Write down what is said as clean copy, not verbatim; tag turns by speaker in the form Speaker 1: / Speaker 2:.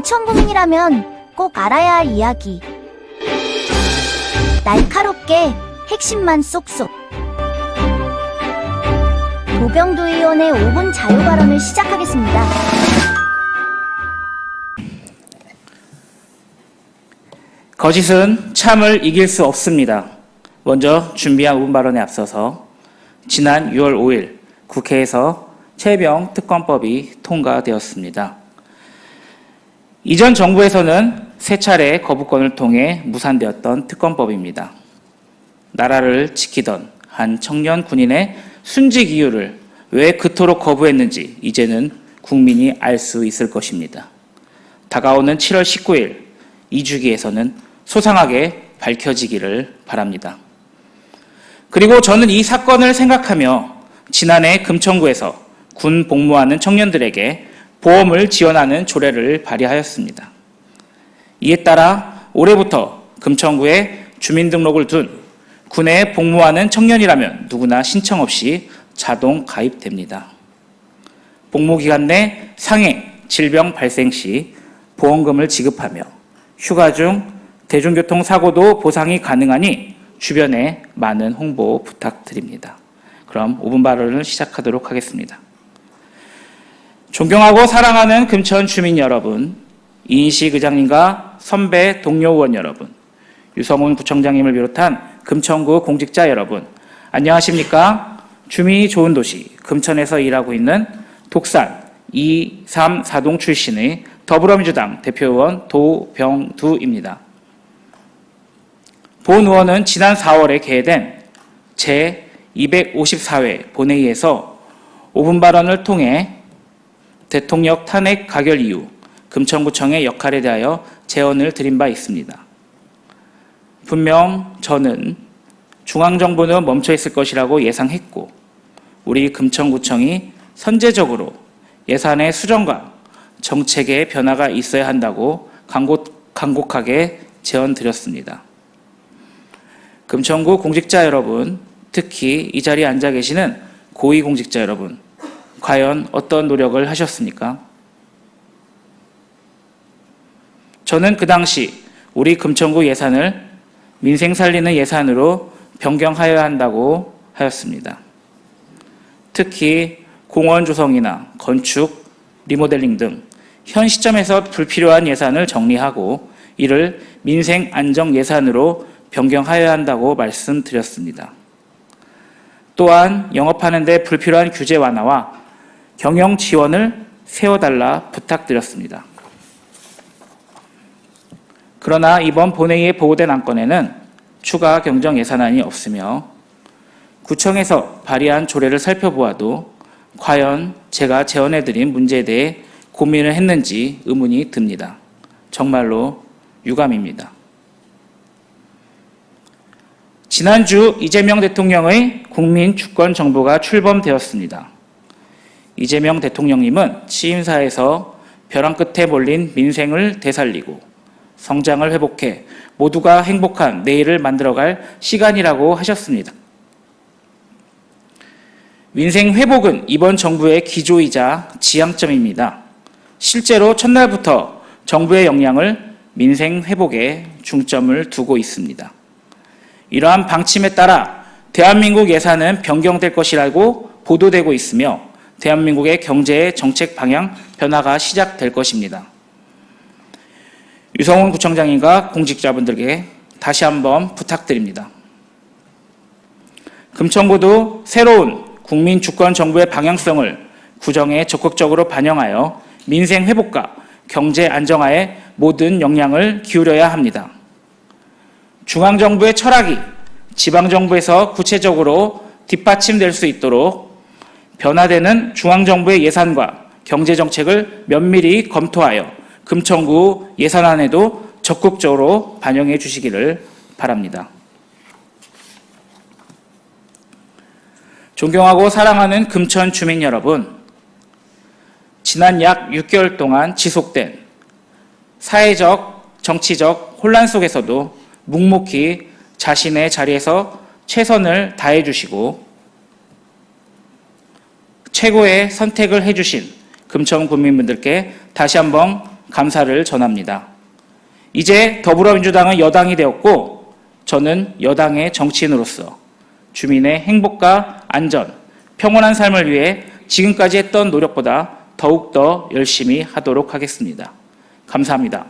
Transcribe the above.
Speaker 1: 금천구민이라면 꼭 알아야 할 이야기. 날카롭게 핵심만 쏙쏙. 도병두 의원의 5분 자유 발언을 시작하겠습니다.
Speaker 2: 거짓은 참을 이길 수 없습니다. 먼저 준비한 5분 발언에 앞서서 지난 6월 5일 국회에서 최병 특검법이 통과되었습니다. 이전 정부에서는 세 차례 거부권을 통해 무산되었던 특검법입니다. 나라를 지키던 한 청년 군인의 순직 이유를 왜 그토록 거부했는지 이제는 국민이 알 수 있을 것입니다. 다가오는 7월 19일 이 주기에서는 소상하게 밝혀지기를 바랍니다. 그리고 저는 이 사건을 생각하며 지난해 금천구에서 군 복무하는 청년들에게 보험을 지원하는 조례를 발의하였습니다. 이에 따라 올해부터 금천구에 주민등록을 둔 군에 복무하는 청년이라면 누구나 신청 없이 자동 가입됩니다. 복무기간 내 상해, 질병 발생 시 보험금을 지급하며 휴가 중 대중교통사고도 보상이 가능하니 주변에 많은 홍보 부탁드립니다. 그럼 5분 발언을 시작하도록 하겠습니다. 존경하고 사랑하는 금천 주민 여러분, 이인식 의장님과 선배 동료 의원 여러분, 유성훈 구청장님을 비롯한 금천구 공직자 여러분, 안녕하십니까? 주민이 좋은 도시 금천에서 일하고 있는 독산 2, 3, 4동 출신의 더불어민주당 대표의원 도병두입니다. 본 의원은 지난 4월에 개회된 제254회 본회의에서 5분 발언을 통해 대통령 탄핵 가결 이후 금천구청의 역할에 대하여 제언을 드린 바 있습니다. 분명 저는 중앙정부는 멈춰 있을 것이라고 예상했고 우리 금천구청이 선제적으로 예산의 수정과 정책의 변화가 있어야 한다고 간곡하게 제언드렸습니다. 금천구 공직자 여러분, 특히 이 자리에 앉아 계시는 고위공직자 여러분, 과연 어떤 노력을 하셨습니까? 저는 그 당시 우리 금천구 예산을 민생 살리는 예산으로 변경하여야 한다고 하였습니다. 특히 공원 조성이나 건축, 리모델링 등 현 시점에서 불필요한 예산을 정리하고 이를 민생 안정 예산으로 변경하여야 한다고 말씀드렸습니다. 또한 영업하는 데 불필요한 규제 완화와 경영 지원을 세워달라 부탁드렸습니다. 그러나 이번 본회의에 보고된 안건에는 추가 경정 예산안이 없으며 구청에서 발의한 조례를 살펴보아도 과연 제가 제언해드린 문제에 대해 고민을 했는지 의문이 듭니다. 정말로 유감입니다. 지난주 이재명 대통령의 국민 주권 정부가 출범되었습니다. 이재명 대통령님은 취임사에서 벼랑 끝에 몰린 민생을 되살리고 성장을 회복해 모두가 행복한 내일을 만들어갈 시간이라고 하셨습니다. 민생 회복은 이번 정부의 기조이자 지향점입니다. 실제로 첫날부터 정부의 역량을 민생 회복에 중점을 두고 있습니다. 이러한 방침에 따라 대한민국 예산은 변경될 것이라고 보도되고 있으며 대한민국의 경제의 정책 방향 변화가 시작될 것입니다. 유성훈 구청장님과 공직자분들께 다시 한번 부탁드립니다. 금천구도 새로운 국민 주권 정부의 방향성을 구정에 적극적으로 반영하여 민생 회복과 경제 안정화에 모든 역량을 기울여야 합니다. 중앙정부의 철학이 지방정부에서 구체적으로 뒷받침될 수 있도록 변화되는 중앙정부의 예산과 경제정책을 면밀히 검토하여 금천구 예산안에도 적극적으로 반영해 주시기를 바랍니다. 존경하고 사랑하는 금천 주민 여러분, 지난 약 6개월 동안 지속된 사회적, 정치적 혼란 속에서도 묵묵히 자신의 자리에서 최선을 다해 주시고 최고의 선택을 해주신 금천 국민분들께 다시 한번 감사를 전합니다. 이제 더불어민주당은 여당이 되었고 저는 여당의 정치인으로서 주민의 행복과 안전, 평온한 삶을 위해 지금까지 했던 노력보다 더욱더 열심히 하도록 하겠습니다. 감사합니다.